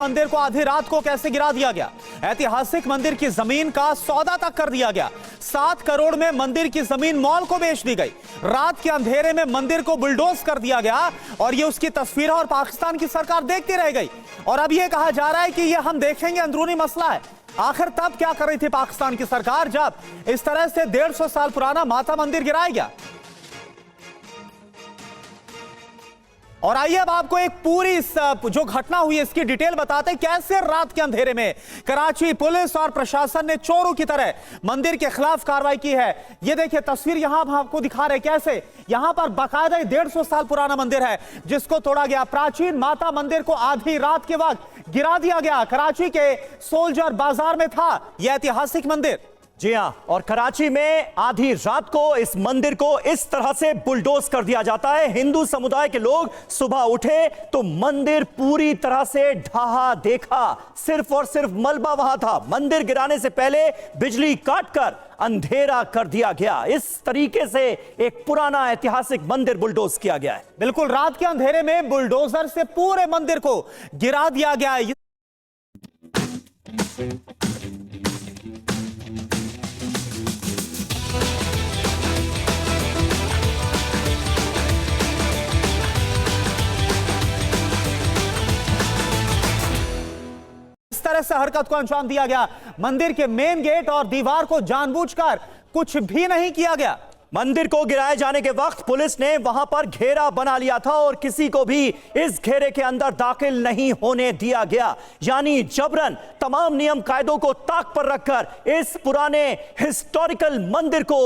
मंदिर को आधी रात को कैसे गिरा दिया गया। ऐतिहासिक मंदिर की जमीन का सौदा तक कर दिया गया। 7 करोड़ में मंदिर की जमीन मॉल को बेच दी गई। रात के अंधेरे में मंदिर को बुलडोज कर दिया गया और ये उसकी तस्वीरें और पाकिस्तान की सरकार देखती रह गई। और अब ये कहा जा रहा है कि ये हम देखेंगे, अंदरूनी मसला है। आखिर तब क्या कर रही थी पाकिस्तान की सरकार जब इस तरह से 150 साल पुराना माता मंदिर गिराया गया। और आइए अब आपको एक पूरी जो घटना हुई इसकी डिटेल बताते हैं। कैसे रात के अंधेरे में कराची पुलिस और प्रशासन ने चोरों की तरह मंदिर के खिलाफ कार्रवाई की है। ये देखिए तस्वीर यहां हम आपको दिखा रहे हैं कैसे यहां पर बाकायदा 150 साल पुराना मंदिर है जिसको तोड़ा गया। प्राचीन माता मंदिर को आधी रात के वक्त गिरा दिया गया। कराची के सोल्जर बाजार में था यह ऐतिहासिक मंदिर। जी हां, और कराची में आधी रात को इस मंदिर को इस तरह से बुलडोज कर दिया जाता है। हिंदू समुदाय के लोग सुबह उठे तो मंदिर पूरी तरह से ढहा देखा। सिर्फ और सिर्फ मलबा वहां था। मंदिर गिराने से पहले बिजली काटकर अंधेरा कर दिया गया। इस तरीके से एक पुराना ऐतिहासिक मंदिर बुलडोज किया गया है। बिल्कुल रात के अंधेरे में बुलडोजर से पूरे मंदिर को गिरा दिया गया। तरह से हरकत को अंजाम दिया गया। मंदिर के मेन गेट और दीवार को जानबूझकर कुछ भी नहीं किया गया। मंदिर को गिराए जाने के वक्त पुलिस ने वहां पर घेरा बना लिया था और किसी को भी इस घेरे के अंदर दाखिल नहीं होने दिया गया। यानी जबरन तमाम नियम कायदों को ताक पर रखकर इस पुराने हिस्टोरिकल मंदिर को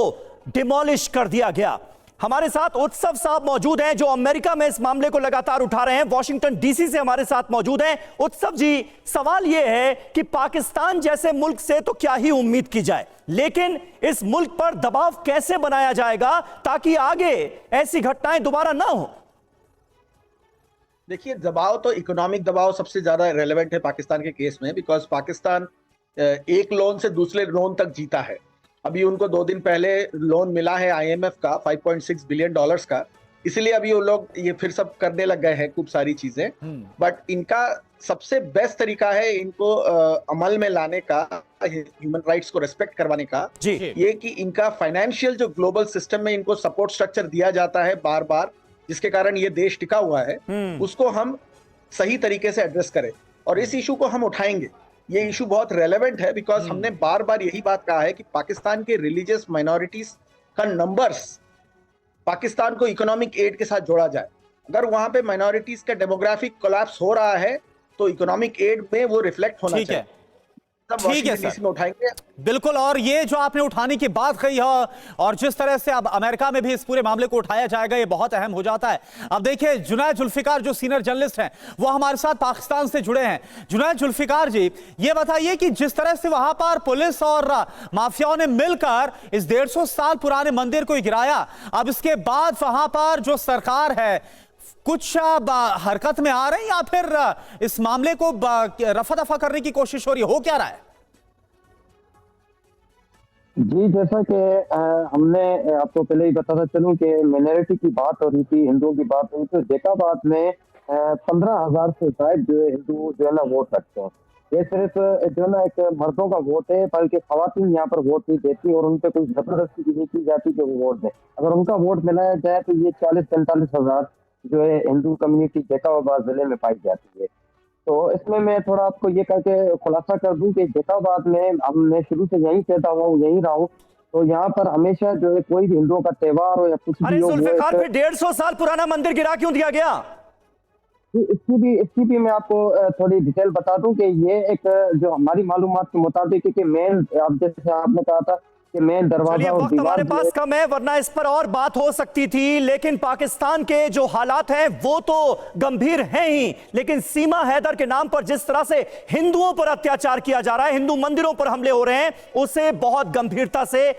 डिमोलिश कर दिया गया। हमारे साथ उत्सव साहब मौजूद हैं जो अमेरिका में इस मामले को लगातार उठा रहे हैं। वॉशिंगटन डीसी से हमारे साथ मौजूद हैं। उत्सव जी, सवाल यह है कि पाकिस्तान जैसे मुल्क से तो क्या ही उम्मीद की जाए, लेकिन इस मुल्क पर दबाव कैसे बनाया जाएगा ताकि आगे ऐसी घटनाएं दोबारा ना हो। देखिए, दबाव तो इकोनॉमिक दबाव सबसे ज्यादा रेलेवेंट है पाकिस्तान के केस में, बिकॉज पाकिस्तान एक लोन से दूसरे लोन तक जीता है। अभी उनको 2 दिन पहले लोन मिला है IMF का $5.6 बिलियन का, इसलिए अभी वो लोग ये फिर सब करने लग गए हैं खूब सारी चीजें। बट इनका सबसे बेस्ट तरीका है इनको अमल में लाने का, ह्यूमन राइट्स को रेस्पेक्ट करवाने का, ये कि इनका फाइनेंशियल जो ग्लोबल सिस्टम में इनको सपोर्ट स्ट्रक्चर दिया जाता है बार बार, जिसके कारण ये देश टिका हुआ है, उसको हम सही तरीके से एड्रेस करें। और इस इशू को हम उठाएंगे। ये इशू बहुत रेलेवेंट है बिकॉज हमने बार बार यही बात कहा है कि पाकिस्तान के रिलीजियस माइनॉरिटीज का नंबर्स पाकिस्तान को इकोनॉमिक एड के साथ जोड़ा जाए। अगर वहां पे माइनॉरिटीज का डेमोग्राफिक कोलैप्स हो रहा है तो इकोनॉमिक एड में वो रिफ्लेक्ट होना चाहिए। ठीक है सर, उठाएंगे बिल्कुल। और ये जो आपने उठाने की बात कही है और जिस तरह से अब अमेरिका में भी इस पूरे मामले को उठाया जाएगा, ये बहुत अहम हो जाता है। अब देखिए जुनैद जुल्फिकार जो सीनियर जर्नलिस्ट हैं वो हमारे साथ पाकिस्तान से जुड़े हैं। जुनैद जुल्फिकार जी, ये बताइए कि जिस तरह से वहां पर पुलिस और माफियाओं ने मिलकर इस 150 साल पुराने मंदिर को गिराया, अब इसके बाद वहां पर जो सरकार है कुछ हरकत में आ रहे हैं या फिर इस मामले को रफा दफा करने की कोशिश हो रही हो क्या रहा है? जी, जैसा कि हमने आपको पहले ही बताता चलूं कि माइनॉरिटी की बात हो रही थी, हिंदुओं की बात हुई, तो जैकाबाद में 15,000 से ज्यादा जो है हिंदू जो है ना वोट रखते हैं। ये सिर्फ जो है ना एक मर्दों का वोट है, बल्कि खवातीन यहाँ पर वोट नहीं देती और उन पर कोई जबरदस्ती भी नहीं की जाती कि वो वोट दें। अगर उनका वोट मिलाया जाए तो ये 40-45 हजार जो है हिंदू कम्युनिटी जैकाबाद जिले में पाई जाती है। तो इसमें मैं थोड़ा आपको ये करके खुलासा कर दूं कि जैकाबाद में मैं शुरू से यहीं पैदा हुआ हूँ, यहीं रहा हूँ, तो यहाँ पर हमेशा जो है कोई भी हिंदुओं का त्योहार हो या कुछ भी हो, 150 साल पुराना मंदिर गिरा क्यों दिया गया? इसकी भी मैं आपको थोड़ी डिटेल बता दूं कि ये एक जो हमारी मालूमात के मुताबिक कि मेन, अब जैसे आपने कहा था कि मेन दरवाजा और वक्त हमारे पास कम है, वरना इस पर और बात हो सकती थी। लेकिन पाकिस्तान के जो हालात हैं वो तो गंभीर हैं ही, लेकिन सीमा हैदर के नाम पर जिस तरह से हिंदुओं पर अत्याचार किया जा रहा है, हिंदू मंदिरों पर हमले हो रहे हैं, उसे बहुत गंभीरता से